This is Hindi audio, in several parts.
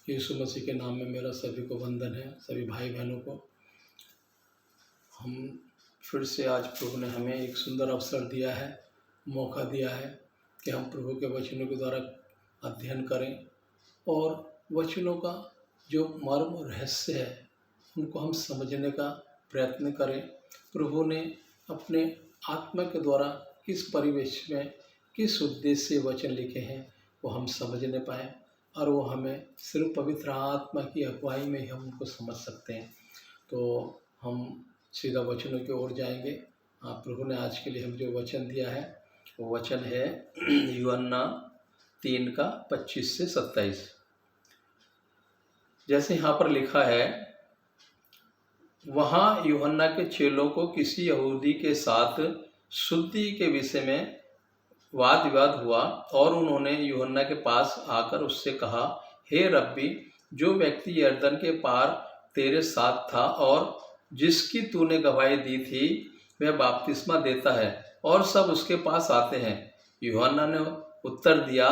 यीशु मसीह के नाम में मेरा सभी को वंदन है, सभी भाई बहनों को। हम फिर से आज प्रभु ने हमें एक सुंदर अवसर दिया है, मौका दिया है कि हम प्रभु के वचनों के द्वारा अध्ययन करें और वचनों का जो मर्म और रहस्य है उनको हम समझने का प्रयत्न करें। प्रभु ने अपने आत्मा के द्वारा किस परिवेश में, किस उद्देश्य से वचन लिखे हैं वो हम समझने पाएँ और वो हमें सिर्फ पवित्र आत्मा की अगुवाई में ही हम उनको समझ सकते हैं। तो हम सीधा वचनों की ओर जाएंगे। प्रभु ने आज के लिए हम जो वचन दिया है वो वचन है यूहन्ना 3:25 से 27। जैसे यहाँ पर लिखा है, वहाँ यूहन्ना के चेलों को किसी यहूदी के साथ शुद्धि के विषय में वाद विवाद हुआ और उन्होंने यूहन्ना के पास आकर उससे कहा, हे रब्बी, जो व्यक्ति यरदन के पार तेरे साथ था और जिसकी तूने गवाही दी थी वह बपतिस्मा देता है और सब उसके पास आते हैं। यूहन्ना ने उत्तर दिया,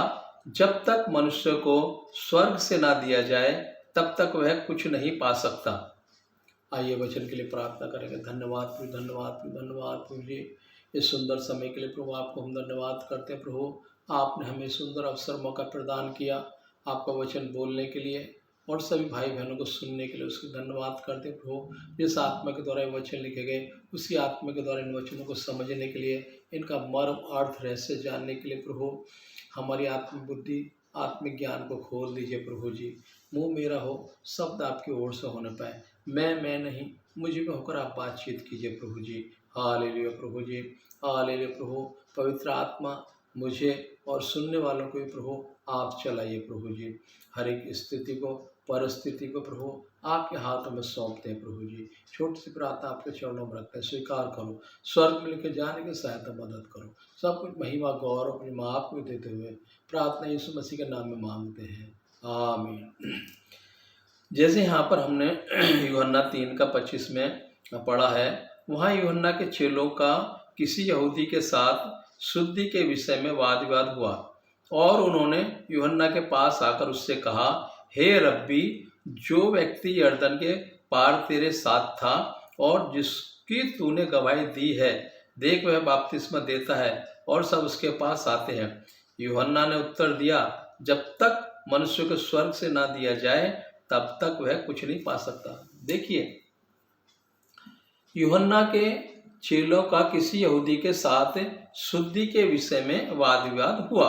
जब तक मनुष्य को स्वर्ग से ना दिया जाए तब तक वह कुछ नहीं पा सकता। आइए वचन के लिए प्रार्थना करेंगे। धन्यवाद प्रभु, धन्यवाद प्रभु, धन्यवाद प्रभु जी, इस सुंदर समय के लिए प्रभु आपको हम धन्यवाद करते हैं। प्रभु आपने हमें सुंदर अवसर मौका प्रदान किया आपका वचन बोलने के लिए और सभी भाई बहनों को सुनने के लिए उसका धन्यवाद करते हैं। प्रभु जिस आत्मा के द्वारा ये वचन लिखे गए उसी आत्मा के द्वारा इन वचनों को समझने के लिए, इनका मर्म अर्थ रहस्य जानने के लिए प्रभु हमारी आत्मिक बुद्धि, आत्मिक ज्ञान को खोल दीजिए। प्रभु जी मुँह मेरा हो, शब्द आपकी ओर से होने पाए, मैं नहीं, मुझे में होकर आप बातचीत कीजिए प्रभु जी। हालेलुया प्रभु जी, हालेलुया प्रभु। पवित्र आत्मा मुझे और सुनने वालों को भी प्रभु आप चलाइए प्रभु जी। हर एक स्थिति को, परिस्थिति को प्रभु आपके हाथों में सौंपते हैं प्रभु जी। छोटी सी प्रार्थना आपके चरणों में रखते हैं, स्वीकार करो, स्वर्ग में लेके जाने की सहायता मदद करो। सब कुछ महिमा गौरव अपनी माँ को देते हुए प्रार्थना यीशु मसीह के नाम में मांगते हैं, आमीन। जैसे यहाँ पर हमने यूहन्ना 3:25 में पढ़ा है, वहाँ यूहन्ना के चेलों का किसी यहूदी के साथ शुद्धि के विषय में वाद विवाद हुआ और उन्होंने यूहन्ना के पास आकर उससे कहा, हे रब्बी, जो व्यक्ति यरदन के पार तेरे साथ था और जिसकी तूने गवाही दी है, देख वह बपतिस्मा देता है और सब उसके पास आते हैं। यूहन्ना ने उत्तर दिया, जब तक मनुष्य को स्वर्ग से ना दिया जाए तब तक वह कुछ नहीं पा सकता। देखिए, यूहन्ना के चेलों का किसी यहूदी के साथ शुद्धि के विषय में वाद विवाद हुआ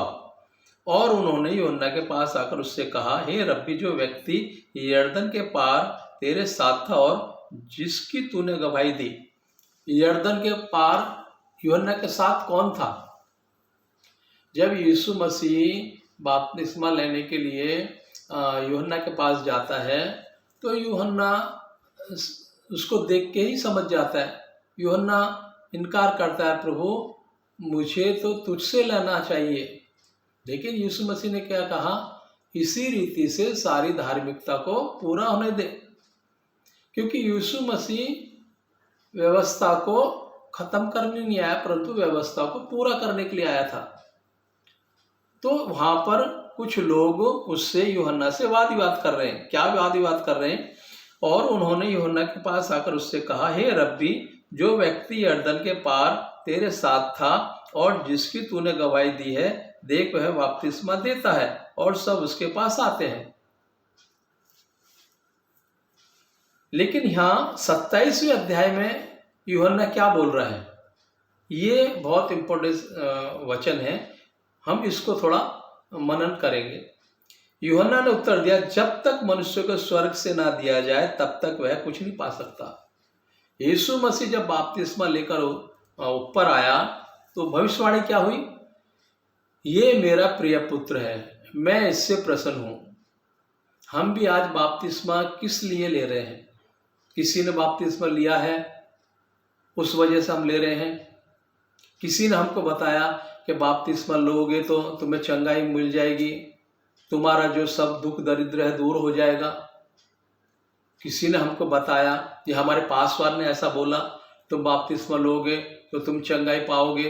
और उन्होंने यूहन्ना के पास आकर उससे कहा, हे रब्बी, जो व्यक्ति यरदन के पार तेरे साथ था और जिसकी तूने गवाही दी। यरदन के पार यूहन्ना के साथ कौन था? जब यीशु मसीह बपतिस्मा लेने के लिए यूहन्ना के पास जाता है तो यूहन्ना उसको देख के ही समझ जाता है। यूहन्ना इनकार करता है, प्रभु मुझे तो तुझसे लेना चाहिए। लेकिन यीशु मसीह ने क्या कहा, इसी रीति से सारी धार्मिकता को पूरा होने दे, क्योंकि यीशु मसीह व्यवस्था को खत्म करने नहीं आया परंतु व्यवस्था को पूरा करने के लिए आया था। तो वहां पर कुछ लोग उससे यूहन्ना से वाद विवाद कर रहे हैं। क्या वाद विवाद कर रहे हैं? और उन्होंने यूहन्ना के पास आकर उससे कहा, हे रब्बी, जो व्यक्ति यरदन के पार तेरे साथ था और जिसकी तूने गवाही दी है, देख वह बपतिस्मा देता है और सब उसके पास आते हैं। लेकिन यहाँ 27वें अध्याय में यूहन्ना क्या बोल रहा है, ये बहुत इंपॉर्टेंट वचन है, हम इसको थोड़ा मनन करेंगे। यूहन्ना ने उत्तर दिया, जब तक मनुष्य को स्वर्ग से ना दिया जाए तब तक वह कुछ नहीं पा सकता। यीशु मसीह जब बपतिस्मा लेकर ऊपर आया तो भविष्यवाणी क्या हुई, ये मेरा प्रिय पुत्र है, मैं इससे प्रसन्न हूं। हम भी आज बपतिस्मा किस लिए ले रहे हैं? किसी ने बपतिस्मा लिया है उस वजह से हम ले रहे हैं। किसी ने हमको बताया कि बपतिस्मा लोगे तो तुम्हें चंगाई मिल जाएगी, तुम्हारा जो सब दुख दरिद्र है दूर हो जाएगा। किसी ने हमको बताया, ये हमारे पासवान ने ऐसा बोला, तुम बपतिस्मा लोगे तो तुम चंगाई पाओगे,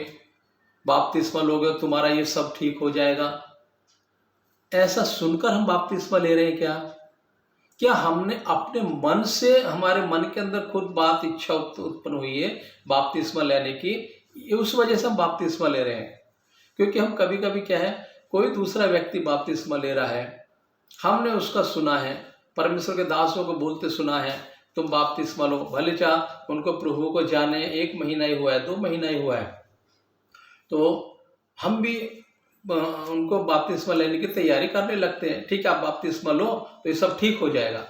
बपतिस्मा लोगे तो तुम्हारा ये सब ठीक हो जाएगा। ऐसा सुनकर हम बपतिस्मा ले रहे हैं क्या? क्या हमने अपने मन से, हमारे मन के अंदर खुद बात इच्छा उत्पन्न हुई है बपतिस्मा लेने की, उस वजह से हम बपतिस्मा ले रहे हैं? क्योंकि हम कभी कभी क्या है, कोई दूसरा व्यक्ति बपतिस्मा ले रहा है, हमने उसका सुना है, परमेश्वर के दासों को बोलते सुना है तुम बपतिस्मा लो, भले चाह उनको प्रभु को जाने 1 महीना ही हुआ है, 2 महीना ही हुआ है, तो हम भी उनको बपतिस्मा लेने की तैयारी करने लगते हैं। ठीक है, आप बपतिस्मा लो तो ये सब ठीक हो जाएगा।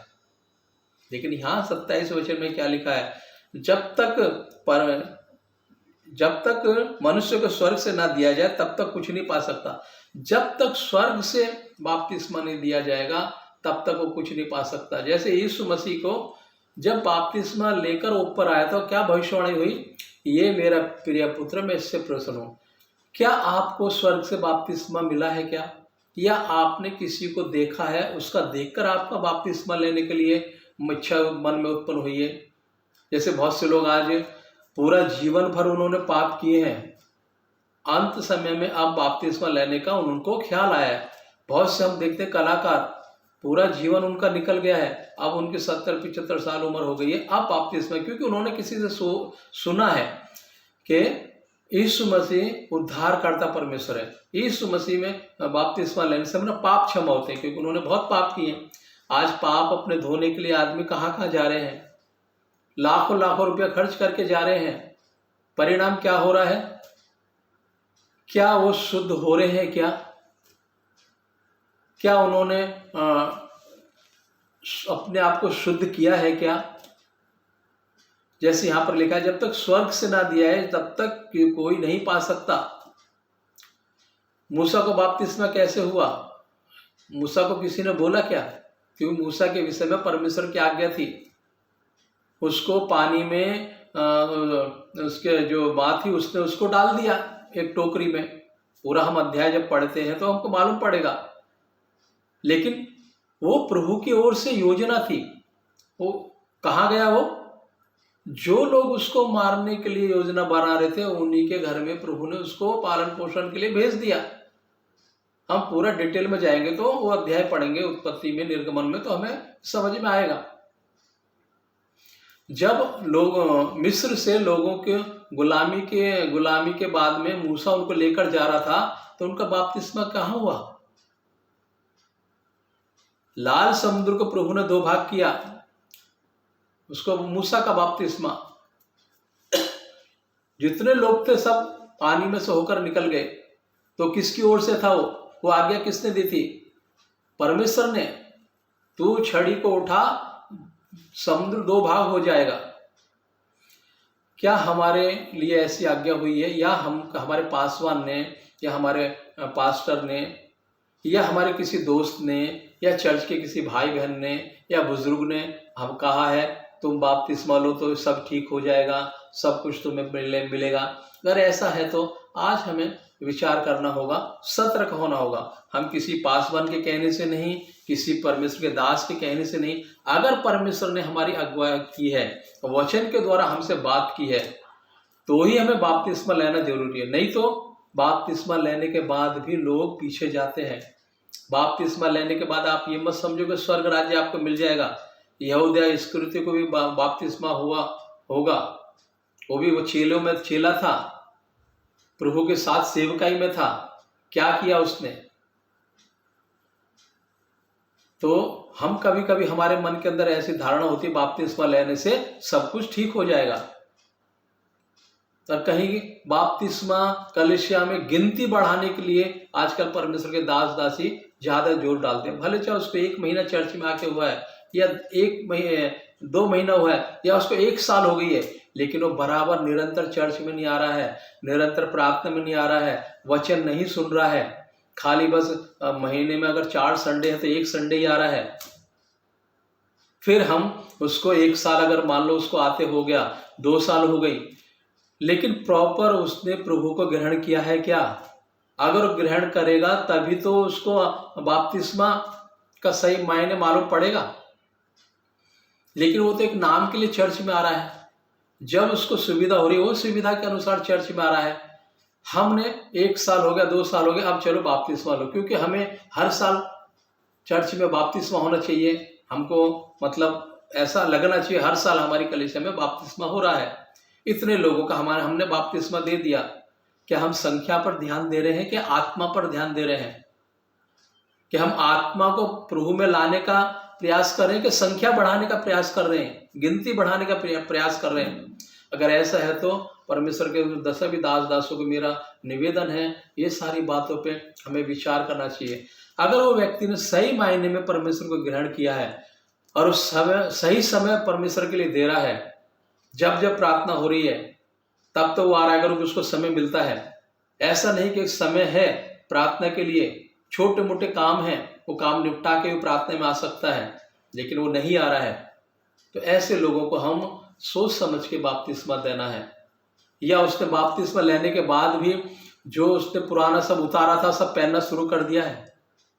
लेकिन यहाँ 27 वचन में क्या लिखा है, जब तक मनुष्य को स्वर्ग से ना दिया जाए तब तक कुछ नहीं पा सकता। जब तक स्वर्ग से बपतिस्मा नहीं दिया जाएगा तब तक वो कुछ नहीं पा सकता। जैसे यीशु मसीह को जब बपतिस्मा लेकर ऊपर आया तो क्या भविष्यवाणी हुई, ये मेरा प्रिय पुत्र, मैं इससे प्रसन्न हूँ। क्या आपको स्वर्ग से बपतिस्मा मिला है क्या, या आपने किसी को देखा है, उसका देखकर आपका बपतिस्मा लेने के लिए इच्छा मन में उत्पन्न हुई है? जैसे बहुत से लोग आज पूरा जीवन भर उन्होंने पाप किए हैं, अंत समय में अब बपतिस्मा लेने का उनको ख्याल आया है। बहुत से हम देखते हैं कलाकार, पूरा जीवन उनका निकल गया है, अब उनकी 70-75 साल उम्र हो गई है, अब बपतिस्मा, क्योंकि उन्होंने किसी से सुना है कि यीशु मसीह उद्धारकर्ता परमेश्वर है, यीशु मसीह में बपतिस्मा लेने से हमारा पाप क्षमा होते हैं, क्योंकि उन्होंने बहुत पाप किए। आज पाप अपने धोने के लिए आदमी कहाँ कहाँ जा रहे हैं, लाखों लाखों रुपया खर्च करके जा रहे हैं। परिणाम क्या हो रहा है? क्या वो शुद्ध हो रहे हैं? क्या उन्होंने अपने आप को शुद्ध किया है क्या? जैसे यहां पर लिखा है, जब तक स्वर्ग से ना दिया है तब तक कोई नहीं पा सकता। मूसा को बपतिस्मा कैसे हुआ? मूसा को किसी ने बोला क्या? क्योंकि मूसा के विषय में परमेश्वर की आज्ञा थी, उसको पानी में उसके जो माँ थी उसने उसको डाल दिया एक टोकरी में। पूरा हम अध्याय जब पढ़ते हैं तो हमको मालूम पड़ेगा। लेकिन वो प्रभु की ओर से योजना थी। वो कहाँ गया? वो जो लोग उसको मारने के लिए योजना बना रहे थे उन्हीं के घर में प्रभु ने उसको पालन पोषण के लिए भेज दिया। हम पूरा डिटेल में जाएंगे तो वो अध्याय पढ़ेंगे उत्पत्ति में, निर्गमन में, तो हमें समझ में आएगा। जब लोग मिस्र से लोगों के गुलामी के बाद में मूसा उनको लेकर जा रहा था तो उनका बपतिस्मा कहाँ हुआ? लाल समुद्र को प्रभु ने 2 भाग किया, उसको मूसा का बपतिस्मा। जितने लोग थे सब पानी में से होकर निकल गए। तो किसकी ओर से था? वो आज्ञा किसने दी थी? परमेश्वर ने। तू छड़ी को उठा, समुद्र 2 भाग हो जाएगा। क्या हमारे लिए ऐसी आज्ञा हुई है, या हमारे पासवान ने, या हमारे पास्टर ने, या हमारे किसी दोस्त ने, या चर्च के किसी भाई बहन ने, या बुजुर्ग ने हम कहा है तुम बपतिस्मा लो तो सब ठीक हो जाएगा, सब कुछ तुम्हें मिलेगा? अगर ऐसा है तो आज हमें विचार करना होगा, सतर्क होना होगा। हम किसी पासवान के कहने से नहीं, किसी परमेश्वर के दास के कहने से नहीं, अगर परमेश्वर ने हमारी अगुवाई की है, वचन के द्वारा हमसे बात की है, तो ही हमें बपतिस्मा लेना जरूरी है। नहीं तो बपतिस्मा लेने के बाद भी लोग पीछे जाते हैं। बपतिस्मा लेने के बाद आप ये मत समझो कि स्वर्ग राज्य आपको मिल जाएगा। यहूदा इस्करियोती को भी बपतिस्मा होगा। वो चेलों में चेला था, प्रभु के साथ सेवकाई में था। क्या किया उसने? तो हम कभी कभी हमारे मन के अंदर ऐसी धारणा होती है बपतिस्मा लेने से सब कुछ ठीक हो जाएगा, और कहीं बपतिस्मा कलीसिया में गिनती बढ़ाने के लिए आजकल परमेश्वर के दास दासी ज्यादा जोर डालते हैं। भले चाहे उसको 1 महीना चर्च में आके हुआ है, या 2 महीना हुआ है, या उसको 1 साल हो गई है, लेकिन वो बराबर निरंतर चर्च में नहीं आ रहा है, निरंतर प्रार्थना में नहीं आ रहा है, वचन नहीं सुन रहा है, खाली बस महीने में अगर 4 संडे है तो 1 संडे ही आ रहा है। फिर हम उसको 1 साल अगर मान लो उसको आते हो गया, 2 साल हो गई, लेकिन प्रॉपर उसने प्रभु को ग्रहण किया है क्या? अगर ग्रहण करेगा तभी तो उसको बपतिस्मा का सही मायने मालूम पड़ेगा। लेकिन वो तो एक नाम के लिए चर्च में आ रहा है, जब उसको सुविधा हो रही है वो सुविधा के अनुसार चर्च में आ रहा है। हमने 1 साल हो गया, 2 साल हो गया, अब चलो बपतिस्मा लो, क्योंकि हमें हर साल चर्च में बपतिस्मा होना चाहिए, हमको मतलब ऐसा लगना चाहिए हर साल हमारी कलीसिया में बपतिस्मा हो रहा है, इतने लोगों का हमने बपतिस्मा दे दिया। क्या हम संख्या पर ध्यान दे रहे हैं कि आत्मा पर ध्यान दे रहे हैं? कि हम आत्मा को प्रभु में लाने का प्रयास कर रहे हैं कि संख्या बढ़ाने का प्रयास कर रहे हैं, गिनती बढ़ाने का प्रयास कर रहे हैं? अगर ऐसा है तो परमेश्वर के दस भी दासों को मेरा निवेदन है, ये सारी बातों पे हमें विचार करना चाहिए। अगर वो व्यक्ति ने सही मायने में परमेश्वर को ग्रहण किया है और उस समय सही समय परमेश्वर के लिए दे रहा है, जब जब प्रार्थना हो रही है तब तो वो आ रहा है, अगर उसको समय मिलता है। ऐसा नहीं कि एक समय है प्रार्थना के लिए, छोटे मोटे काम हैं, वो काम निपटा के वो प्रार्थना में आ सकता है, लेकिन वो नहीं आ रहा है, तो ऐसे लोगों को हम सोच समझ के बपतिस्मा देना है। या उसने बपतिस्मा लेने के बाद भी जो उसने पुराना सब उतारा था सब पहनना शुरू कर दिया है,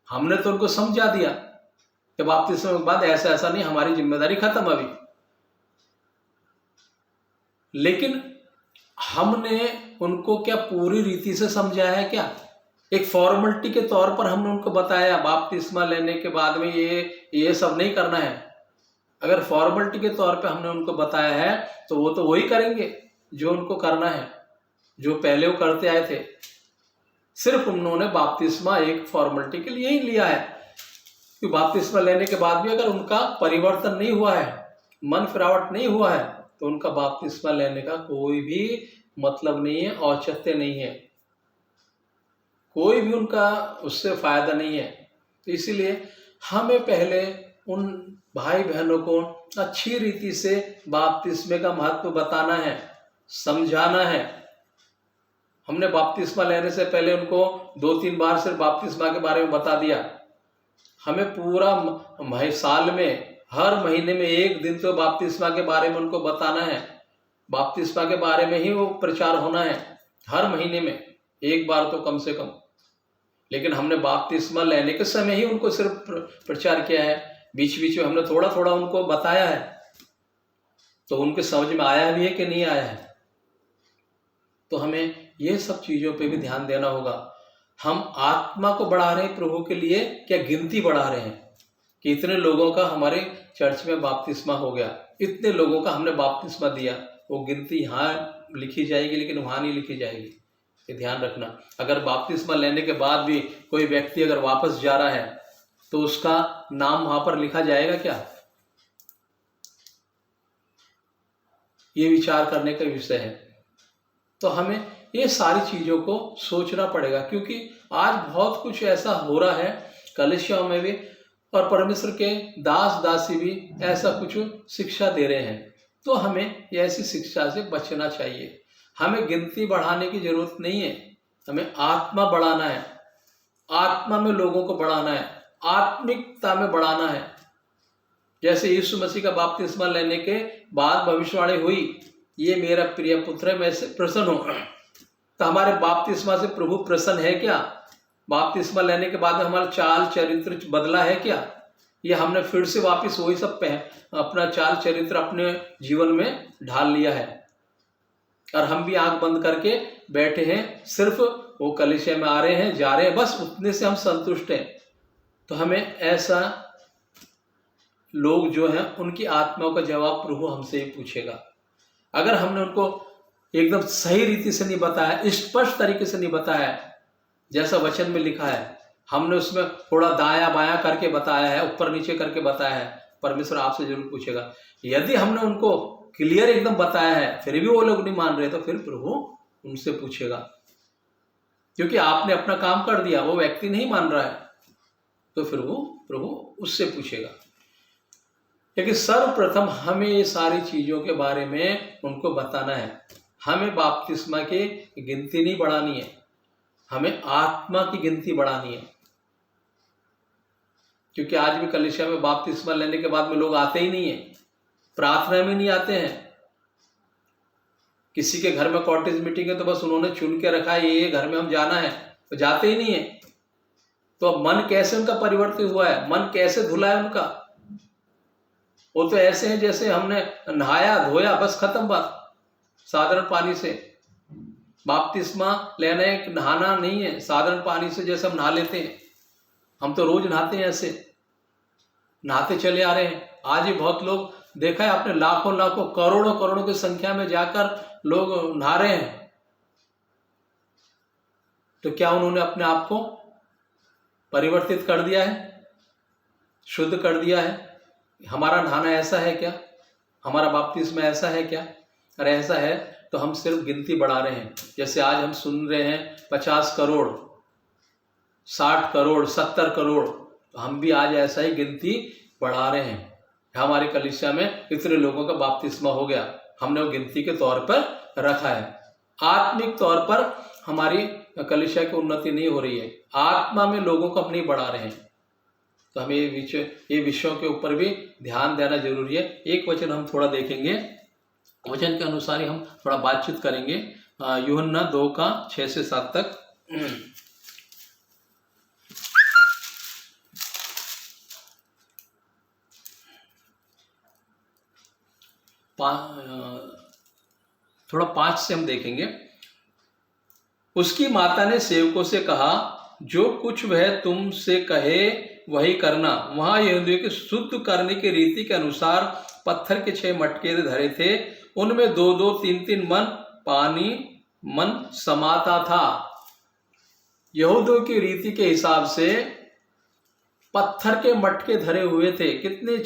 हमने तो उनको समझा दिया कि बपतिस्मा के बाद ऐसा ऐसा नहीं, हमारी जिम्मेदारी खत्म अभी। लेकिन हमने उनको क्या पूरी रीति से समझाया है? क्या एक फॉर्मेलिटी के तौर पर हमने उनको बताया बपतिस्मा लेने के बाद में ये सब नहीं करना है? अगर फॉर्मेलिटी के तौर पे हमने उनको बताया है तो वो तो वही करेंगे जो उनको करना है, जो पहले वो करते आए थे। सिर्फ उन्होंने बपतिस्मा एक फॉर्मेलिटी के लिए ही लिया है कि बपतिस्मा लेने के बाद भी अगर उनका परिवर्तन नहीं हुआ है, मन फिरावट नहीं हुआ है, तो उनका बपतिस्मा लेने का कोई भी मतलब नहीं है, औचित्य नहीं है, कोई भी उनका उससे फायदा नहीं है। तो इसीलिए हमें पहले उन भाई बहनों को अच्छी रीति से बपतिस्मे का महत्व बताना है, समझाना है। हमने बपतिस्मा लेने से पहले उनको 2-3 बार सिर्फ बपतिस्मा के बारे में बता दिया। हमें पूरा साल में हर महीने में एक दिन तो बपतिस्मा के बारे में उनको बताना है, बपतिस्मा के बारे में ही वो प्रचार होना है, हर महीने में एक बार तो कम से कम। लेकिन हमने बपतिस्मा लेने के समय ही उनको सिर्फ प्रचार किया है, बीच बीच में हमने थोड़ा थोड़ा उनको बताया है, तो उनके समझ में आया भी है कि नहीं आया है? तो हमें ये सब चीज़ों पे भी ध्यान देना होगा। हम आत्मा को बढ़ा रहे हैं प्रभु के लिए, क्या गिनती बढ़ा रहे हैं कि इतने लोगों का हमारे चर्च में बपतिस्मा हो गया, इतने लोगों का हमने बपतिस्मा दिया? वो गिनती यहाँ लिखी जाएगी लेकिन वहाँ नहीं लिखी जाएगी, ये ध्यान रखना। अगर बपतिस्मा लेने के बाद भी कोई व्यक्ति अगर वापस जा रहा है तो उसका नाम वहाँ पर लिखा जाएगा क्या? ये विचार करने का विषय है। तो हमें ये सारी चीज़ों को सोचना पड़ेगा, क्योंकि आज बहुत कुछ ऐसा हो रहा है कलीसियाओं में भी, और परमेश्वर के दास दासी भी ऐसा कुछ शिक्षा दे रहे हैं। तो हमें ऐसी शिक्षा से बचना चाहिए। हमें गिनती बढ़ाने की जरूरत नहीं है, हमें आत्मा बढ़ाना है, आत्मा में लोगों को बढ़ाना है, आत्मिकता में बढ़ाना है। जैसे यीशु मसीह का बपतिस्मा लेने के बाद भविष्यवाणी हुई, ये मेरा प्रिय पुत्र है, मैं इससे प्रसन्न हूँ। तो हमारे बपतिस्मा से प्रभु प्रसन्न है क्या? बपतिस्मा लेने के बाद हमारा चाल चरित्र बदला है क्या? ये हमने फिर से वापस वही सब अपना चाल चरित्र अपने जीवन में ढाल लिया है, और हम भी आंख बंद करके बैठे हैं, सिर्फ वो कलीसिया में आ रहे हैं, जा रहे हैं, बस उतने से हम संतुष्ट हैं। तो हमें ऐसा लोग जो हैं उनकी आत्माओं का जवाब प्रभु हमसे ही पूछेगा। अगर हमने उनको एकदम सही रीति से नहीं बताया, स्पष्ट तरीके से नहीं बताया जैसा वचन में लिखा है, हमने उसमें थोड़ा दाया बाया करके बताया है, ऊपर नीचे करके बताया है, परमेश्वर आपसे जरूर पूछेगा। यदि हमने उनको क्लियर एकदम बताया है फिर भी वो लोग नहीं मान रहे, तो फिर प्रभु उनसे पूछेगा, क्योंकि आपने अपना काम कर दिया, वो व्यक्ति नहीं मान रहा है, तो फिर वो प्रभु उससे पूछेगा। लेकिन सर्वप्रथम हमें ये सारी चीज़ों के बारे में उनको बताना है। हमें बपतिस्मा की गिनती नहीं बढ़ानी है, हमें आत्मा की गिनती बढ़ानी है। क्योंकि आज भी कलीसिया में बपतिस्मा लेने के बाद में लोग आते ही नहीं है, प्रार्थना में नहीं आते हैं। किसी के घर में कॉटेज मीटिंग है तो बस उन्होंने चुन के रखा है ये घर में हम जाना है, तो जाते ही नहीं है। तो अब मन कैसे उनका परिवर्तित हुआ है, मन कैसे धुला है उनका? वो तो ऐसे हैं जैसे हमने नहाया धोया बस खत्म बात, साधारण पानी से। बपतिस्मा लेना एक नहाना नहीं है, साधारण पानी से जैसे हम नहा लेते हैं, हम तो रोज नहाते हैं ऐसे। नहाते चले आ रहे हैं। आज ही बहुत लोग देखा है आपने, लाखों लाखों करोड़ों करोड़ों की संख्या में जाकर लोग नहा रहे हैं। तो क्या उन्होंने अपने आप को परिवर्तित कर दिया है, शुद्ध कर दिया है? हमारा नहाना ऐसा है क्या? हमारा बपतिस्मा ऐसा है क्या? अरे ऐसा है तो हम सिर्फ गिनती बढ़ा रहे हैं। जैसे आज हम सुन रहे हैं 50 करोड़, 60 करोड़, 70 करोड़, तो हम भी आज ऐसा ही गिनती बढ़ा रहे हैं। हमारी कलीसिया में इतने लोगों का बपतिस्मा हो गया, हमने वो गिनती के तौर पर रखा है। आत्मिक तौर पर हमारी कलीसिया की उन्नति नहीं हो रही है, आत्मा में लोगों को हम नहीं बढ़ा रहे हैं। तो हमें ये विषयों के ऊपर भी ध्यान देना जरूरी है। एक वचन हम थोड़ा देखेंगे, वचन के अनुसार ही हम थोड़ा बातचीत करेंगे। यूहन्ना 2:6 से 7 तक। थोड़ा 5 से हम देखेंगे। उसकी माता ने सेवकों से कहा, जो कुछ वह तुमसे कहे वही करना। वहां यहूदियों के शुद्ध करने की रीति के अनुसार पत्थर के 6 मटके धरे थे, उनमें 2-2, 3-3 मन पानी मन समाता था। यहूदियों की रीति के हिसाब से पत्थर के मटके धरे हुए थे। कितने?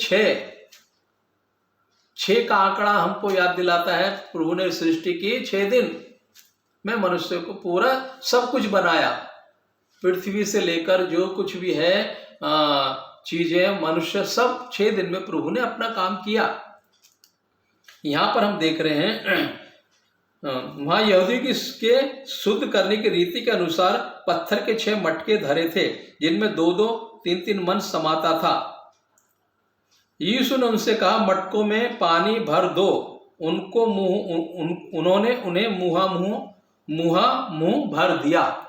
6 का आंकड़ा हमको याद दिलाता है प्रभु ने सृष्टि की 6 दिन में मनुष्य को पूरा सब कुछ बनाया। पृथ्वी से लेकर जो कुछ भी है चीजें, मनुष्य, सब 6 दिन में प्रभु ने अपना काम किया। यहां पर हम देख रहे हैं वहां यहूदी के शुद्ध करने की रीति के अनुसार पत्थर के 6 मटके धरे थे, जिनमें 2-2, 3-3 मन समाता था। यीशु ने उनसे कहा, मटकों में पानी भर दो। उनको उन्होंने उन्हें मुंह भर दिया।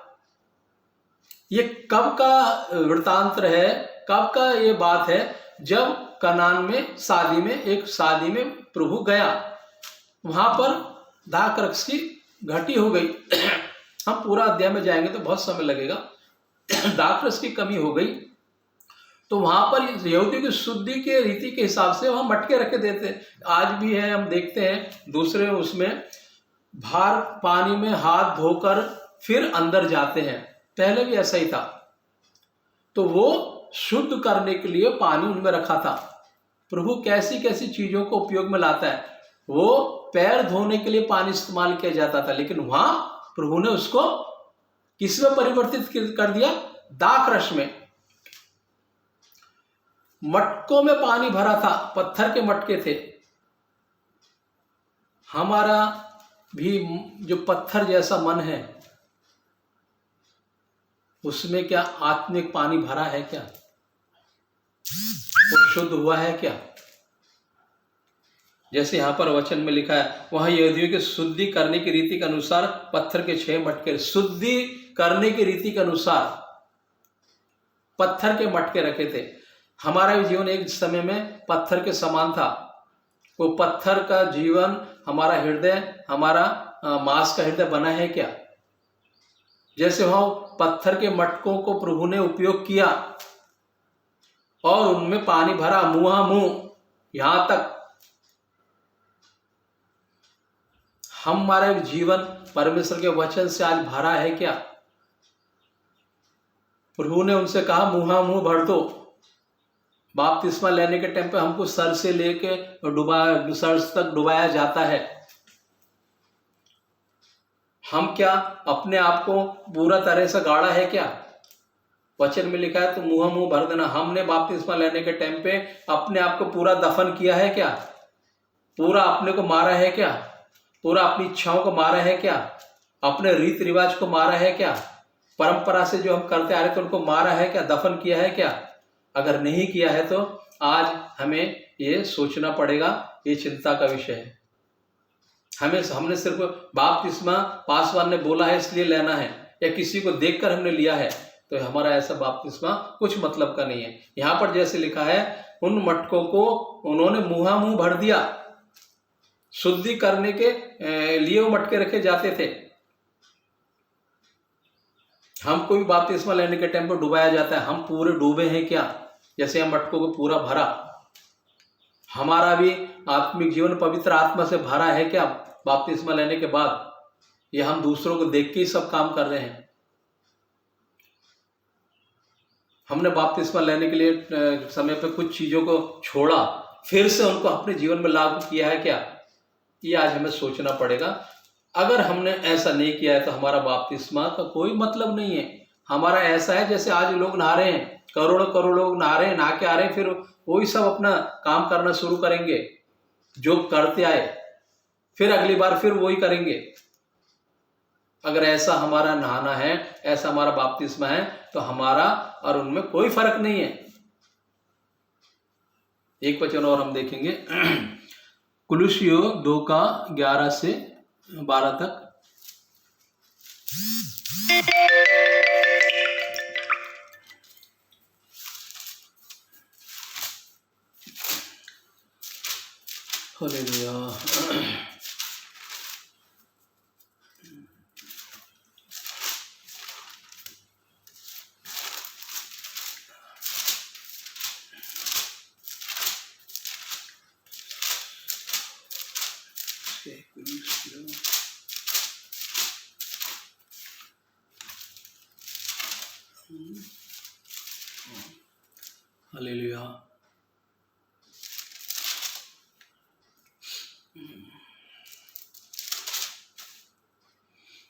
ये कब का वृतांत है, कब का ये बात है? जब कनान में एक शादी में प्रभु गया, वहां पर दाखरस की घटी हो गई। हम पूरा अध्याय में जाएंगे तो बहुत समय लगेगा। दाखरस की कमी हो गई, तो वहां पर यहूदी की शुद्धि के रीति के हिसाब से वहां मटके रखे देते। आज भी है, हम देखते हैं दूसरे उसमें भार पानी में हाथ धोकर फिर अंदर जाते हैं। पहले भी ऐसा ही था। तो वो शुद्ध करने के लिए पानी उनमें रखा था। प्रभु कैसी कैसी चीजों को उपयोग में लाता है। वो पैर धोने के लिए पानी इस्तेमाल किया जाता था, लेकिन वहां प्रभु ने उसको किसमें परिवर्तित कर दिया? दाखरस में। मटकों में पानी भरा था, पत्थर के मटके थे। हमारा भी जो पत्थर जैसा मन है, उसमें क्या आत्मिक पानी भरा है क्या? वो शुद्ध हुआ है क्या? जैसे यहां पर वचन में लिखा है, वहां यहूदियों के शुद्धि करने की रीति के अनुसार पत्थर के 6 मटके, शुद्धि करने की रीति के अनुसार पत्थर के मटके रखे थे। हमारा भी जीवन एक समय में पत्थर के समान था। वो पत्थर का जीवन हमारा हृदय, हमारा मांस का हृदय बना है क्या? जैसे वहां पत्थर के मटकों को प्रभु ने उपयोग किया और उनमें पानी भरा मुंह, यहां तक हमारा जीवन परमेश्वर के वचन से आज भरा है क्या? प्रभु ने उनसे कहा, मुंह भर दो। बपतिस्मा लेने के टाइम पे हमको सर से लेके सर तक डुबाया जाता है। हम क्या अपने आप को पूरा तरह से गाड़ा है क्या? वचन में लिखा है तो मुंह भर देना। हमने बपतिस्मा लेने के टाइम पे अपने आप को पूरा दफन किया है क्या? पूरा अपने को मारा है क्या? पूरा अपनी इच्छाओं को मारा है क्या? अपने रीत रिवाज को मारा है क्या? परंपरा से जो हम करते आ रहे थे उनको मारा है क्या? दफन किया है क्या? अगर नहीं किया है तो आज हमें ये सोचना पड़ेगा। ये चिंता का विषय है। हमने सिर्फ बपतिस्मा पासवान ने बोला है इसलिए लेना है, या किसी को देखकर हमने लिया है, तो हमारा ऐसा बपतिस्मा कुछ मतलब का नहीं है। यहां पर जैसे लिखा है, उन मटकों को उन्होंने मुंह भर दिया। शुद्धि करने के लिए वो मटके रखे जाते थे। हमको भी बपतिस्मा लेने के टाइम पर डुबाया जाता है। हम पूरे डूबे हैं क्या? जैसे हम मटकों को पूरा भरा, हमारा भी आत्मिक जीवन पवित्र आत्मा से भरा है क्या बपतिस्मा लेने के बाद? ये हम दूसरों को देख के ही सब काम कर रहे हैं? हमने बपतिस्मा लेने के लिए समय पे कुछ चीजों को छोड़ा, फिर से उनको अपने जीवन में लागू किया है क्या? ये आज हमें सोचना पड़ेगा। अगर हमने ऐसा नहीं किया है तो हमारा बपतिस्मा का कोई मतलब नहीं है। हमारा ऐसा है जैसे आज लोग नहा रहे हैं, करोड़ों करोड़ लोग नहा रहे हैं, नहा के आ रहे हैं, फिर वही सब अपना काम करना शुरू करेंगे जो करते आए, फिर अगली बार फिर वही करेंगे। अगर ऐसा हमारा नहाना है, ऐसा हमारा बपतिस्मा है, तो हमारा और उनमें कोई फर्क नहीं है। एक वचन और हम देखेंगे, कुलुस्सियों 2:11 से 12 तक। हालेलुया। हालेलुया।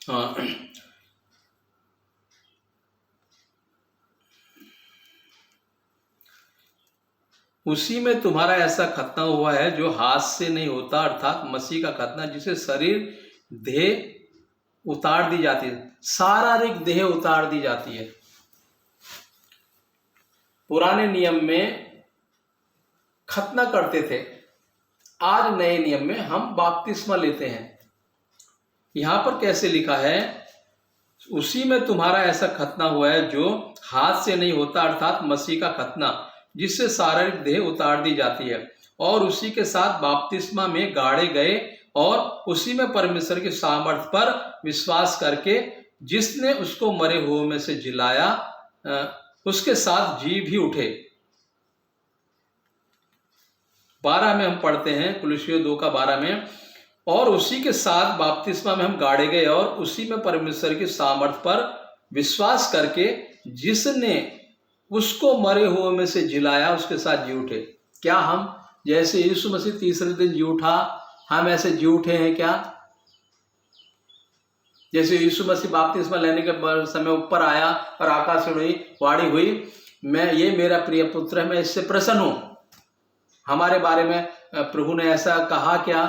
हाँ, उसी में तुम्हारा ऐसा खतना हुआ है जो हाथ से नहीं होता, अर्थात मसीह का खतना, जिसे शरीर देह उतार दी जाती है, शारीरिक देह उतार दी जाती है। पुराने नियम में खतना करते थे, आज नए नियम में हम बपतिस्मा लेते हैं। यहां पर कैसे लिखा है, उसी में तुम्हारा ऐसा खतना हुआ है जो हाथ से नहीं होता, अर्थात मसीह का खतना, जिससे शारीरिक देह उतार दी जाती है, और उसी के साथ बपतिस्मा में गाड़े गए, और उसी में परमेश्वर की सामर्थ पर विश्वास करके जिसने उसको मरे हुए में से जिलाया, उसके साथ जी भी उठे। 12 में हम पढ़ते हैं, कुलुस्सियों 2:12 में, और उसी के साथ बपतिस्मा में हम गाड़े गए, और उसी में परमेश्वर की सामर्थ पर विश्वास करके जिसने उसको मरे हुए में से जिलाया, उसके साथ जी उठे। क्या हम जैसे यीशु मसीह तीसरे दिन जी उठा, हम ऐसे जी उठे हैं क्या? जैसे यीशु मसीह बपतिस्मा लेने के समय ऊपर आया और आकाश से वाणी हुई, मैं ये मेरा प्रिय पुत्र है, मैं इससे प्रसन्न हूं। हमारे बारे में प्रभु ने ऐसा कहा क्या,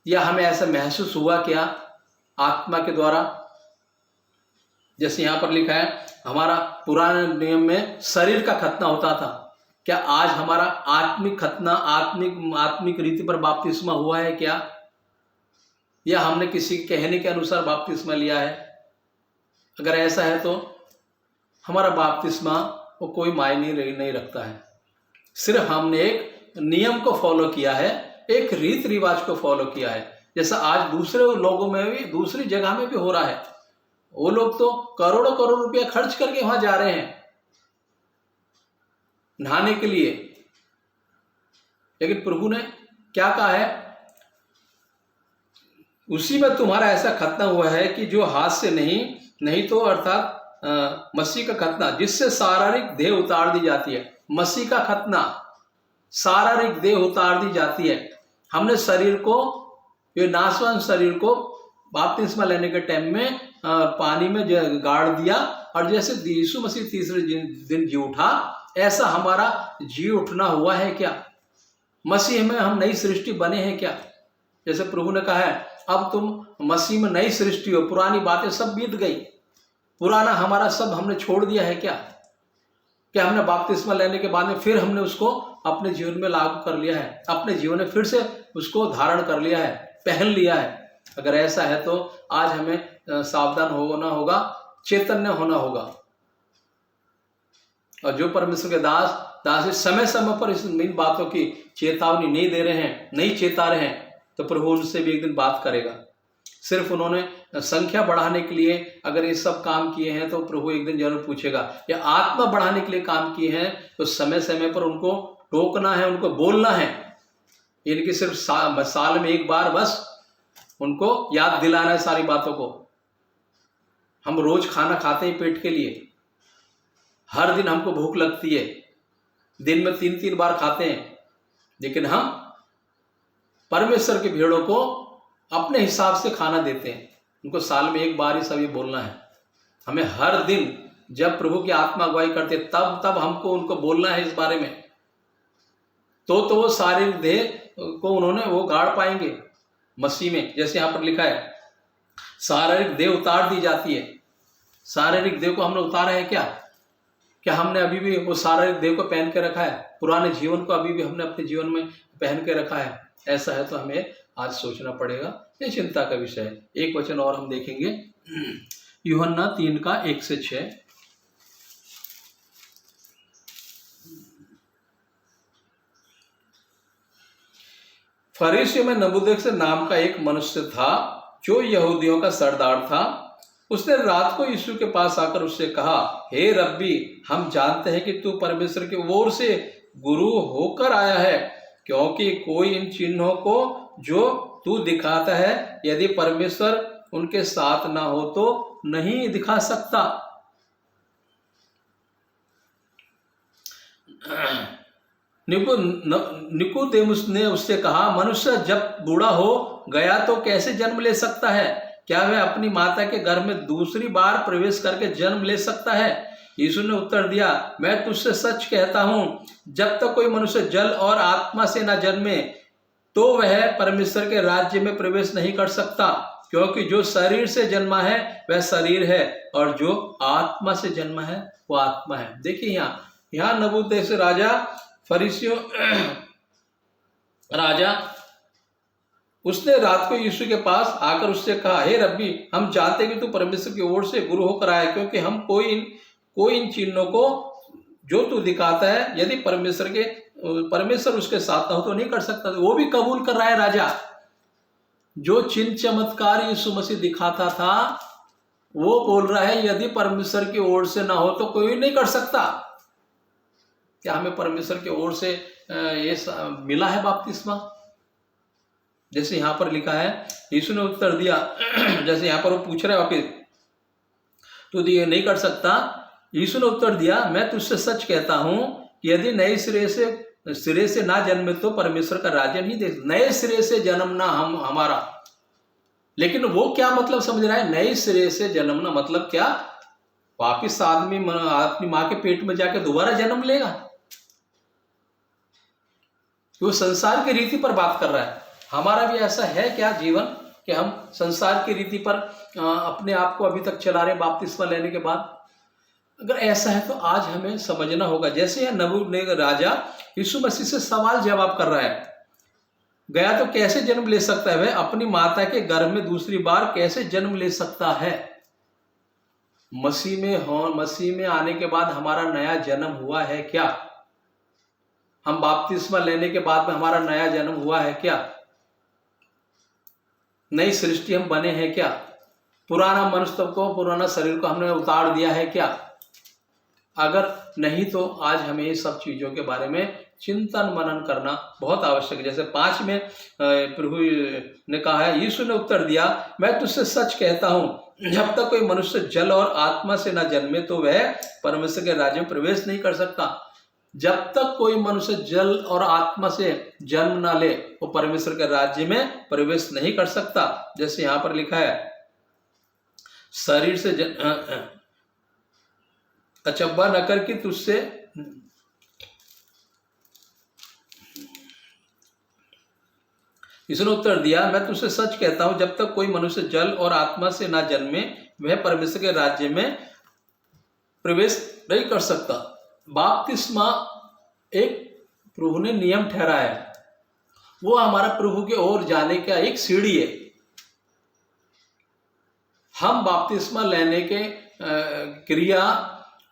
या हमें ऐसा महसूस हुआ क्या आत्मा के द्वारा? जैसे यहां पर लिखा है, हमारा पुराने नियम में शरीर का खतना होता था, क्या आज हमारा आत्मिक खतना, आत्मिक रीति पर बपतिस्मा हुआ है क्या? या हमने किसी के कहने के अनुसार बपतिस्मा लिया है? अगर ऐसा है तो हमारा बपतिस्मा वो कोई मायने नहीं रखता है। सिर्फ हमने एक नियम को फॉलो किया है, एक रीत रिवाज को फॉलो किया है, जैसा आज दूसरे लोगों में भी, दूसरी जगह में भी हो रहा है। वो लोग तो करोड़ों करोड़ रुपया खर्च करके वहां जा रहे हैं नहाने के लिए, लेकिन प्रभु ने क्या कहा है, उसी में तुम्हारा ऐसा खतना हुआ है कि जो हाथ से नहीं तो अर्थात मसीह का खतना, जिससे शारीरिक देह उतार दी जाती है। मसीह का खतना, शारीरिक देह उतार दी जाती है। हमने शरीर को, ये नाशवान शरीर को बपतिस्मा लेने के टाइम में पानी में गाड़ दिया, और जैसे यीशु मसीह तीसरे दिन जी उठा, ऐसा हमारा जी उठना हुआ है क्या? मसीह में हम नई सृष्टि बने हैं क्या? जैसे प्रभु ने कहा है, अब तुम मसीह में नई सृष्टि हो, पुरानी बातें सब बीत गई, पुराना हमारा सब हमने छोड़ दिया है क्या? क्या हमने बपतिस्मा लेने के बाद में फिर हमने उसको अपने जीवन में लागू कर लिया है, अपने जीवन में फिर से उसको धारण कर लिया है, पहन लिया है? अगर ऐसा है तो आज हमें सावधान होना होगा, चैतन्य होना होगा। और जो परमेश्वर के दास समय समय पर इन बातों की चेतावनी नहीं दे रहे हैं, नहीं चेता रहे हैं, तो प्रभु उनसे भी एक दिन बात करेगा। सिर्फ उन्होंने संख्या बढ़ाने के लिए अगर ये सब काम किए हैं तो प्रभु एक दिन जरूर पूछेगा, या आत्मा बढ़ाने के लिए काम किए हैं तो समय समय पर उनको टोकना है, उनको बोलना है। इनकी सिर्फ साल में एक बार बस उनको याद दिलाना है सारी बातों को। हम रोज खाना खाते हैं पेट के लिए, हर दिन हमको भूख लगती है, दिन में 3-3 बार खाते हैं, लेकिन हम परमेश्वर की भेड़ों को अपने हिसाब से खाना देते हैं। उनको साल में एक बार ही सब ये बोलना है। हमें हर दिन जब प्रभु की आत्मा अगुवाई करते तब हमको उनको बोलना है इस बारे में, तो वो शारीरिक देह को उन्होंने वो गाड़ पाएंगे मसीह में। जैसे यहाँ पर लिखा है शारीरिक देह उतार दी जाती है। शारीरिक देह को हमने उतारा है क्या हमने अभी भी वो शारीरिक देह को पहन के रखा है? पुराने जीवन को अभी भी हमने अपने जीवन में पहन के रखा है? ऐसा है तो हमें आज सोचना पड़ेगा, ये चिंता का विषय है। एक वचन और हम देखेंगे, यूहन्ना 3:1-6। फरीसियों में नबूकदनेस्सर नाम का एक मनुष्य था जो यहूदियों का सरदार था। उसने रात को यीशु के पास आकर उससे कहा, हे रब्बी, हम जानते हैं कि तू परमेश्वर की ओर से गुरु होकर आया है, क्योंकि कोई इन चिन्हों को जो तू दिखाता है यदि परमेश्वर उनके साथ ना हो तो नहीं दिखा सकता। निकोदेमुस ने उससे कहा, मनुष्य जब बूढ़ा हो गया तो कैसे जन्म ले सकता है? क्या वह अपनी माता के घर में दूसरी बार प्रवेश करके जन्म ले सकता है? यीशु ने उत्तर दिया, मैं तुझसे सच कहता हूं, जब तक कोई मनुष्य जल और आत्मा से न जन्मे तो वह परमेश्वर के राज्य में प्रवेश नहीं कर सकता। क्योंकि जो शरीर से जन्मा है वह शरीर है, और जो आत्मा से जन्मा है वो आत्मा है। देखिए यहाँ नबूकदनेस्सर राजा, फरीसियों राजा, उसने रात को यीशु के पास आकर उससे कहा, हे रब्बी, हम जानते हैं कि तू परमेश्वर की ओर से गुरु होकर आया, क्योंकि हम कोई इन चिन्हों को जो तू दिखाता है यदि परमेश्वर उसके साथ ना हो तो नहीं कर सकता। वो भी कबूल कर रहा है राजा। जो चिन्ह चमत्कार यीशु मसीह दिखाता था वो बोल रहा है यदि परमेश्वर की ओर से ना हो तो कोई नहीं कर सकता। क्या हमें परमेश्वर की ओर से ये मिला है बपतिस्मा? जैसे यहाँ पर लिखा है, यीशु ने उत्तर दिया, जैसे यहाँ पर वो पूछ रहा है वापिस, तो ये नहीं कर सकता। यीशु ने उत्तर दिया, मैं तुझसे सच कहता हूं कि यदि नए सिरे से ना जन्मे तो परमेश्वर का राज्य नहीं देख। नए सिरे से जन्मना हमारा, लेकिन वो क्या मतलब समझ रहा है? नए सिरे से जन्मना मतलब क्या? वापिस आदमी अपनी माँ के पेट में जाके दोबारा जन्म लेगा? वो संसार की रीति पर बात कर रहा है। हमारा भी ऐसा है क्या जीवन कि हम संसार की रीति पर अपने आप को अभी तक चला रहे बपतिस्मा लेने के बाद? अगर ऐसा है तो आज हमें समझना होगा। जैसे यह नबूकदनेस्सर राजा यीशु मसीह से सवाल जवाब कर रहा है, गया तो कैसे जन्म ले सकता है? वह अपनी माता के गर्भ में दूसरी बार कैसे जन्म ले सकता है? मसीह में आने के बाद हमारा नया जन्म हुआ है क्या? हम बपतिस्मा लेने के बाद में हमारा नया जन्म हुआ है क्या? नई सृष्टि हम बने हैं क्या? पुराना मनुष्य को, पुराना शरीर को हमने उतार दिया है क्या? अगर नहीं तो आज हमें ये सब चीजों के बारे में चिंतन मनन करना बहुत आवश्यक है। जैसे 5 में प्रभु ने कहा है, यीशु ने उत्तर दिया, मैं तुझसे सच कहता हूं, जब तक कोई मनुष्य जल और आत्मा से न जन्मे तो वह परमेश्वर के राज्य में प्रवेश नहीं कर सकता। जब तक कोई मनुष्य जल और आत्मा से जन्म ना ले वो परमेश्वर के राज्य में प्रवेश नहीं कर सकता। जैसे यहां पर लिखा है, शरीर से अचंभा न कर कि तुझसे इसने उत्तर दिया, मैं तुझसे सच कहता हूं, जब तक कोई मनुष्य जल और आत्मा से ना जन्मे वह परमेश्वर के राज्य में प्रवेश नहीं कर सकता। बपतिस्मा एक प्रभु ने नियम ठहराया है, वो हमारा प्रभु के ओर जाने का एक सीढ़ी है। हम बपतिस्मा लेने के क्रिया,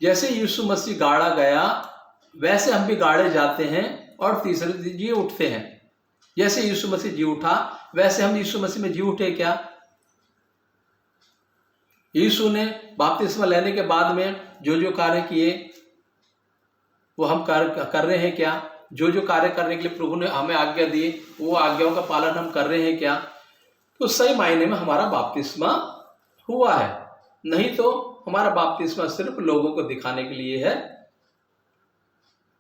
जैसे यीशु मसीह गाड़ा गया वैसे हम भी गाड़े जाते हैं और तीसरे दिन जी उठते हैं। जैसे यीशु मसीह जी उठा वैसे हम यीशु मसीह में जी उठे क्या? यीशु ने बपतिस्मा लेने के बाद में जो जो कार्य किए वो हम कर रहे हैं क्या? जो जो कार्य करने के लिए प्रभु ने हमें आज्ञा दी वो आज्ञाओं का पालन हम कर रहे हैं क्या? तो सही मायने में हमारा बपतिस्मा हुआ है। नहीं तो हमारा बपतिस्मा सिर्फ लोगों को दिखाने के लिए है,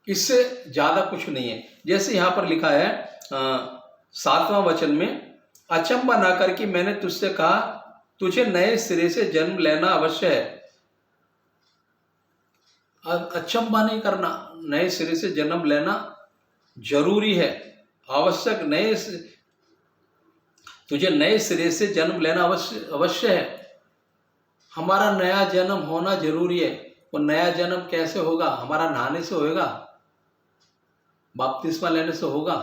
इससे ज्यादा कुछ नहीं है। जैसे यहाँ पर लिखा है 7वां वचन में, अचंबा ना कर कि मैंने तुझसे कहा तुझे नए सिरे से जन्म लेना अवश्य है। अचंबा नहीं करना, नए सिरे से जन्म लेना जरूरी है, आवश्यक। तुझे नए सिरे से जन्म लेना अवश्य है। हमारा नया जन्म होना जरूरी है। वो नया जन्म कैसे होगा? हमारा नहाने से होगा, बपतिस्मा लेने से होगा।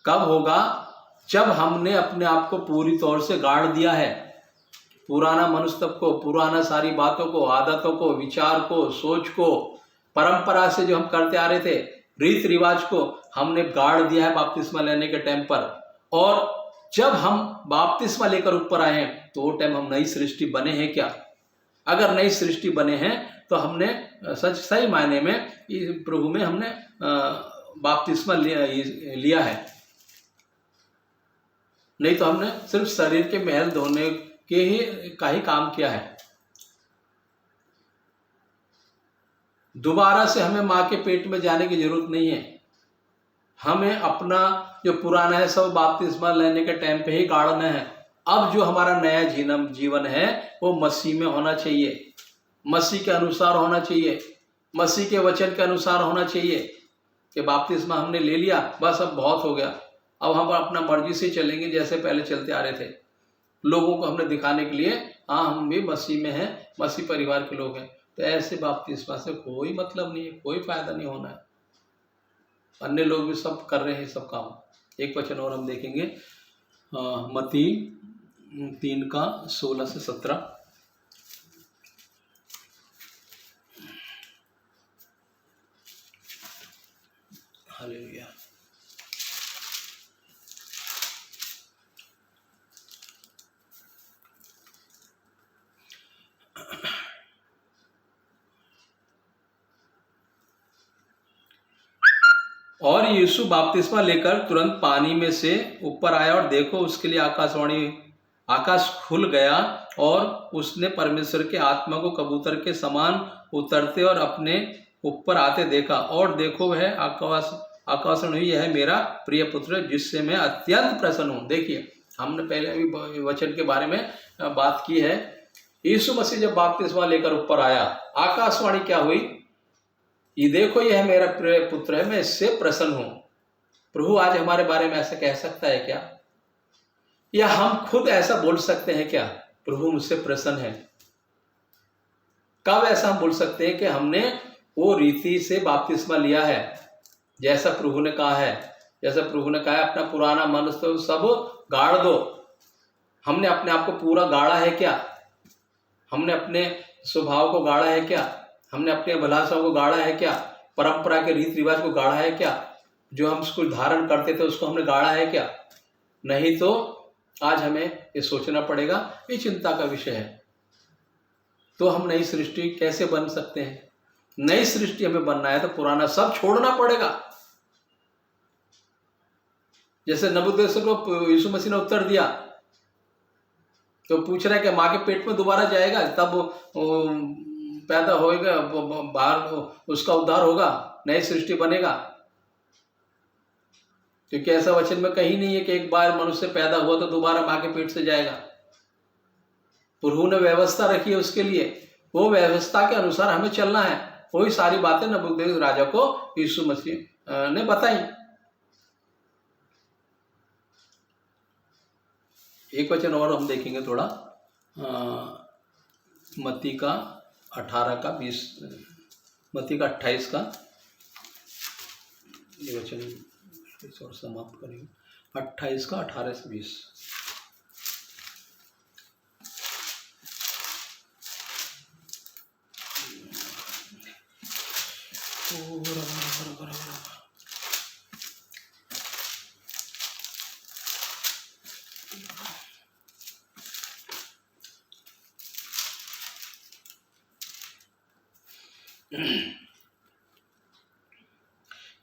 कब होगा? जब हमने अपने आप को पूरी तौर से गाड़ दिया है, पुराना मनुष्य को, पुराना सारी बातों को, आदतों को, विचार को, सोच को, परंपरा से जो हम करते आ रहे थे, रीत रिवाज को हमने गाड़ दिया है बपतिस्मा लेने के टाइम पर। और जब हम बपतिस्मा लेकर ऊपर आए हैं तो वो टाइम हम नई सृष्टि बने हैं क्या? अगर नई सृष्टि बने हैं तो हमने सही मायने में प्रभु में हमने बपतिस्मा लिया है। नहीं तो हमने सिर्फ शरीर के महल धोने के ही काम किया है। दोबारा से हमें माँ के पेट में जाने की जरूरत नहीं है। हमें अपना जो पुराना है सब बपतिस्मा लेने के टाइम पे ही गाड़ना है। अब जो हमारा नया जीवन है वो मसीह में होना चाहिए, मसीह के अनुसार होना चाहिए, मसीह के वचन के अनुसार होना चाहिए। कि बपतिस्मा हमने ले लिया, बस अब बहुत हो गया, अब हम अपना मर्जी से चलेंगे जैसे पहले चलते आ रहे थे। लोगों को हमने दिखाने के लिए हाँ हम भी मसीह में हैं, मसीह परिवार के लोग हैं। तो ऐसे बपतिस्मा से कोई मतलब नहीं है, कोई फायदा नहीं होना है। अन्य लोग भी सब कर रहे हैं सब काम। एक वचन और हम देखेंगे, मत्ती 3:16-17। हालेलुया। और यीशु बपतिस्मा लेकर तुरंत पानी में से ऊपर आया और देखो उसके लिए आकाश खुल गया और उसने परमेश्वर के आत्मा को कबूतर के समान उतरते और अपने ऊपर आते देखा। और देखो वह आकाशन हुई, यह मेरा प्रिय पुत्र जिससे मैं अत्यंत प्रसन्न हूँ। देखिए हमने पहले भी वचन के बारे में बात की है। यीशु मसीह जब बपतिस्मा लेकर ऊपर आया, आकाशवाणी क्या हुई? ये देखो यह मेरा प्रिय पुत्र है, मैं इससे प्रसन्न हूं। प्रभु आज हमारे बारे में ऐसा कह सकता है क्या? या हम खुद ऐसा बोल सकते हैं क्या, प्रभु मुझसे प्रसन्न है? कब ऐसा हम बोल सकते हैं कि हमने वो रीति से बपतिस्मा लिया है जैसा प्रभु ने कहा है? जैसा प्रभु ने कहा है अपना पुराना मनुष्य तो सब गाड़ दो। हमने अपने आप को पूरा गाड़ा है क्या? हमने अपने स्वभाव को गाड़ा है क्या? हमने अपने अभिलाषाओं को गाड़ा है क्या? परंपरा के रीत रिवाज को गाड़ा है क्या? जो हम उसको धारण करते थे उसको हमने गाड़ा है क्या? नहीं तो आज हमें ये सोचना पड़ेगा, ये चिंता का विषय है। तो हम नई सृष्टि कैसे बन सकते हैं? नई सृष्टि हमें बनना है तो पुराना सब छोड़ना पड़ेगा। जैसे नबूकदनेस्सर को यीशु मसीह ने उत्तर दिया तो पूछ रहा है कि माँ के पेट में दोबारा जाएगा तब पैदा होएगा, बाहर उसका उद्धार होगा, नई सृष्टि बनेगा। क्योंकि ऐसा वचन में कहीं नहीं है कि एक बार मनुष्य पैदा हुआ तो दोबारा माँ के पेट से जाएगा। प्रभु ने व्यवस्था रखी है उसके लिए, वो व्यवस्था के अनुसार हमें चलना है। वही सारी बातें नबूकदनेस्सर राजा को यीशु मसीह ने बताई। एक वचन और हम देखेंगे थोड़ा, मत्ती का 28 का ये वचन और समाप्त करेंगे। 28 का 18 से 20।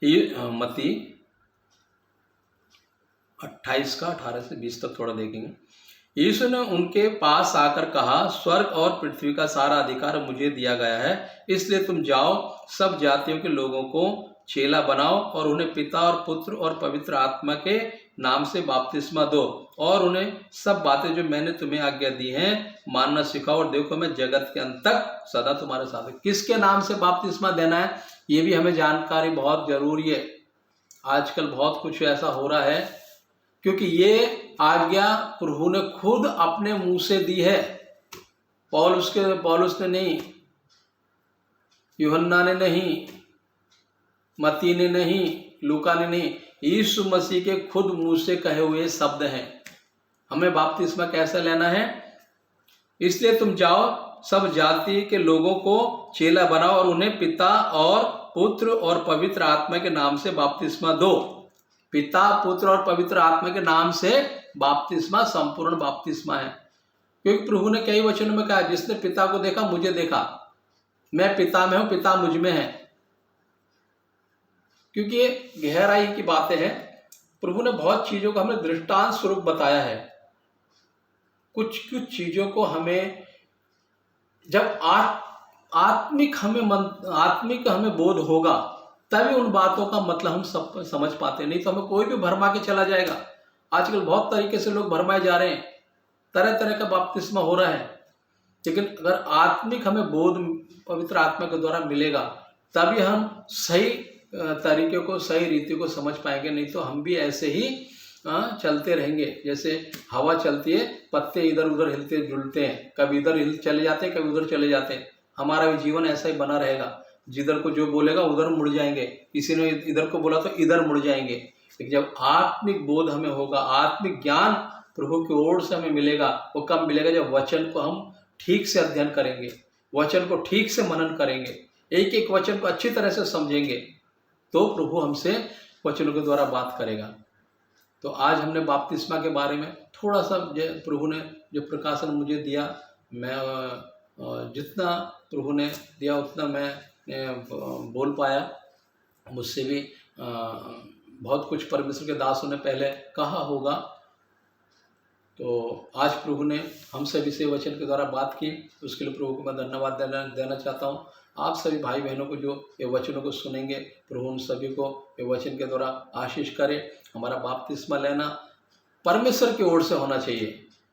ये मत्ती 28 का 18 से 20 तक थोड़ा देखेंगे। यीशु ने उनके पास आकर कहा, स्वर्ग और पृथ्वी का सारा अधिकार मुझे दिया गया है, इसलिए तुम जाओ, सब जातियों के लोगों को चेला बनाओ और उन्हें पिता और पुत्र और पवित्र आत्मा के नाम से बपतिस्मा दो और उन्हें सब बातें जो मैंने तुम्हें आज्ञा दी हैं मानना सिखाओ, और देखो मैं जगत के अंत तक सदा तुम्हारे साथ हूं। किसके नाम से बपतिस्मा देना है, ये भी हमें जानकारी बहुत जरूरी है। आजकल बहुत कुछ ऐसा हो रहा है, क्योंकि ये आज्ञा प्रभु ने खुद अपने मुंह से दी है। पौलुस ने नहीं, यूहन्ना ने नहीं, मत्ती ने नहीं, लूका ने नहीं, यीशु मसीह के खुद मुंह से कहे हुए शब्द हैं। हमें बपतिस्मा कैसे लेना है, इसलिए तुम जाओ, सब जाति के लोगों को चेला बनाओ और उन्हें पिता और पुत्र और पवित्र आत्मा के नाम से बपतिस्मा दो। पिता, पुत्र और पवित्र आत्मा के नाम से बपतिस्मा संपूर्ण बपतिस्मा है। क्योंकि प्रभु ने कई वचनों में कहा, जिसने पिता को देखा मुझे देखा, मैं पिता में हूं, पिता मुझ में है। क्योंकि ये गहराई की बातें हैं। प्रभु ने बहुत चीजों को हमें दृष्टांत स्वरूप बताया है। कुछ चीजों को हमें जब आत्मिक हमें बोध होगा, तभी उन बातों का मतलब हम सब समझ पाते हैं। नहीं तो हमें कोई भी भरमा के चला जाएगा। आजकल बहुत तरीके से लोग भरमाए जा रहे हैं, तरह तरह का बपतिस्मा हो रहा है। लेकिन अगर आत्मिक हमें बोध पवित्र आत्मा के द्वारा मिलेगा, तभी हम सही तरीके को, सही रीति को समझ पाएंगे। नहीं तो हम भी ऐसे ही चलते रहेंगे, जैसे हवा चलती है, पत्ते इधर उधर हिलते जुलते हैं, कभी इधर चले जाते हैं, कभी उधर चले जाते हैं। हमारा भी जीवन ऐसा ही बना रहेगा। जिधर को जो बोलेगा उधर मुड़ जाएंगे, किसी ने इधर को बोला तो इधर मुड़ जाएंगे। लेकिन जब आत्मिक बोध हमें होगा, आत्मिक ज्ञान प्रभु की ओर से हमें मिलेगा, वो कब मिलेगा, जब वचन को हम ठीक से अध्ययन करेंगे, वचन को ठीक से मनन करेंगे, एक एक वचन को अच्छी तरह से समझेंगे, तो प्रभु हमसे वचनों के द्वारा बात करेगा। तो आज हमने बपतिस्मा के बारे में थोड़ा सा प्रभु ने जो प्रकाशन मुझे दिया, मैं जितना प्रभु ने दिया उतना मैं बोल पाया। मुझसे भी बहुत कुछ परमेश्वर के दासों ने पहले कहा होगा। तो आज प्रभु ने हम सभी से वचन के द्वारा बात की, उसके लिए प्रभु को मैं धन्यवाद देना चाहता हूँ। आप सभी भाई बहनों को जो ये वचनों को सुनेंगे, प्रभु उन सभी को ये वचन के द्वारा आशीष करे। हमारा बपतिस्मा लेना परमेश्वर की ओर से होना चाहिए,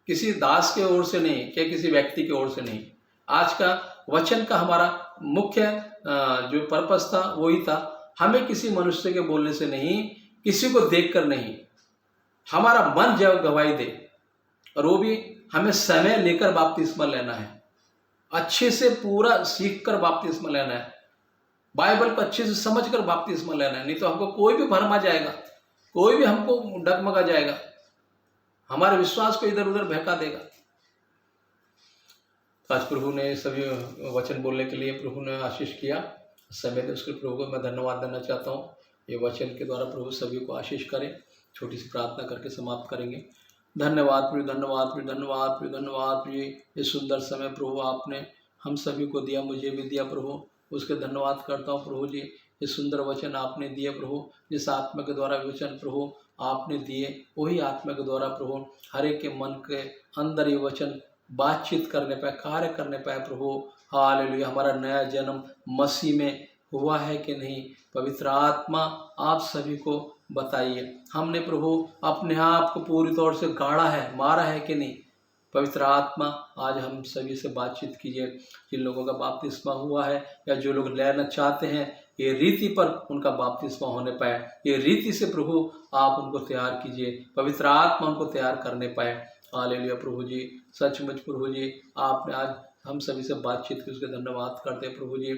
किसी दास के ओर से नहीं, क्या किसी व्यक्ति की ओर से नहीं। आज का वचन का हमारा मुख्य जो पर्पस था वही था, हमें किसी मनुष्य के बोलने से नहीं, किसी को देखकर नहीं, हमारा मन जब गवाही दे, और वो भी हमें समय लेकर बपतिस्मा लेना है, अच्छे से पूरा सीख कर बपतिस्मा लेना है, बाइबल को अच्छे से समझ कर बपतिस्मा लेना है। नहीं तो हमको कोई भी भरमा जाएगा, कोई भी हमको डगमगा जाएगा, हमारे विश्वास को इधर उधर बहका देगा। आज प्रभु ने सभी वचन बोलने के लिए प्रभु ने आशीष किया, समय दे उसके प्रभु को मैं धन्यवाद देना चाहता हूँ। ये वचन के द्वारा प्रभु सभी को आशीष करे। छोटी सी प्रार्थना करके समाप्त करेंगे। धन्यवाद प्रभु, धन्यवाद प्रभु, धन्यवाद प्रभु, धन्यवाद प्रभु। ये सुंदर समय प्रभु आपने हम सभी को दिया, मुझे भी दिया प्रभु, उसके धन्यवाद करता हूँ प्रभु जी। ये सुंदर वचन आपने दिए प्रभु, जिस आत्मा के द्वारा वचन प्रभु आपने दिए, वही आत्मा के द्वारा प्रभु हर एक के मन के अंदर ये वचन बातचीत करने पाए, कार्य करने पाए प्रभु। हालेलुया। हमारा नया जन्म मसीह में हुआ है कि नहीं, पवित्र आत्मा आप सभी को बताइए। हमने प्रभु अपने आप को पूरी तौर से गाड़ा है, मारा है कि नहीं। पवित्र आत्मा आज हम सभी से बातचीत कीजिए। जिन लोगों का बपतिस्मा हुआ है या जो लोग लेना चाहते हैं, ये रीति पर उनका बपतिस्मा होने पाए, ये रीति से प्रभु आप उनको तैयार कीजिए, पवित्र आत्मा उनको तैयार करने पाए। हालेलुया प्रभु जी, सचमुच प्रभु जी आपने आज हम सभी से बातचीत की, उसके धन्यवाद करते हैं प्रभु जी।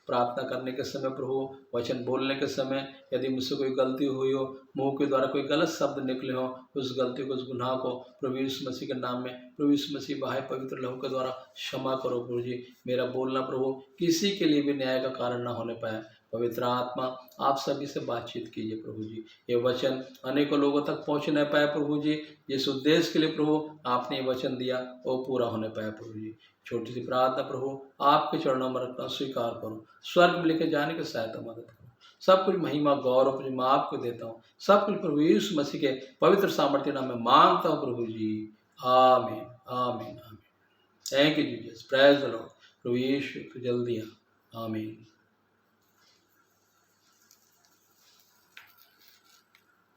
प्रार्थना करने के समय प्रभु, वचन बोलने के समय यदि मुझसे कोई गलती हुई हो, मुंह के द्वारा कोई गलत शब्द निकले हो, उस गलती को, उस गुनाह को प्रभु यीशु मसीह के नाम में, प्रभु यीशु मसीह बाहे पवित्र लहू के द्वारा क्षमा करो प्रभु जी। मेरा बोलना प्रभु किसी के लिए भी न्याय का कारण ना होने पाए। पवित्र आत्मा आप सभी से बातचीत कीजिए प्रभु जी। ये वचन अनेकों लोगों तक पहुँच नहीं पाए प्रभु जी। जिस उद्देश्य के लिए प्रभु आपने ये वचन दिया वो पूरा होने पाया प्रभु जी। छोटी सी प्रार्थना प्रभु आपके चरणों में रखना स्वीकार करो, स्वर्ग में लेके जाने की सहायता मदद करो। सब कुछ महिमा गौरव प्रभु मैं आपको देता हूँ। सब कुछ प्रभु यीशु मसीह के पवित्र सामर्थ्य नाम में मांगता हूँ प्रभु जी। आमीन आमीन आमीन। Thank you Jesus, praise the Lord. प्रभु यीशु जल्दी आ। आमीन।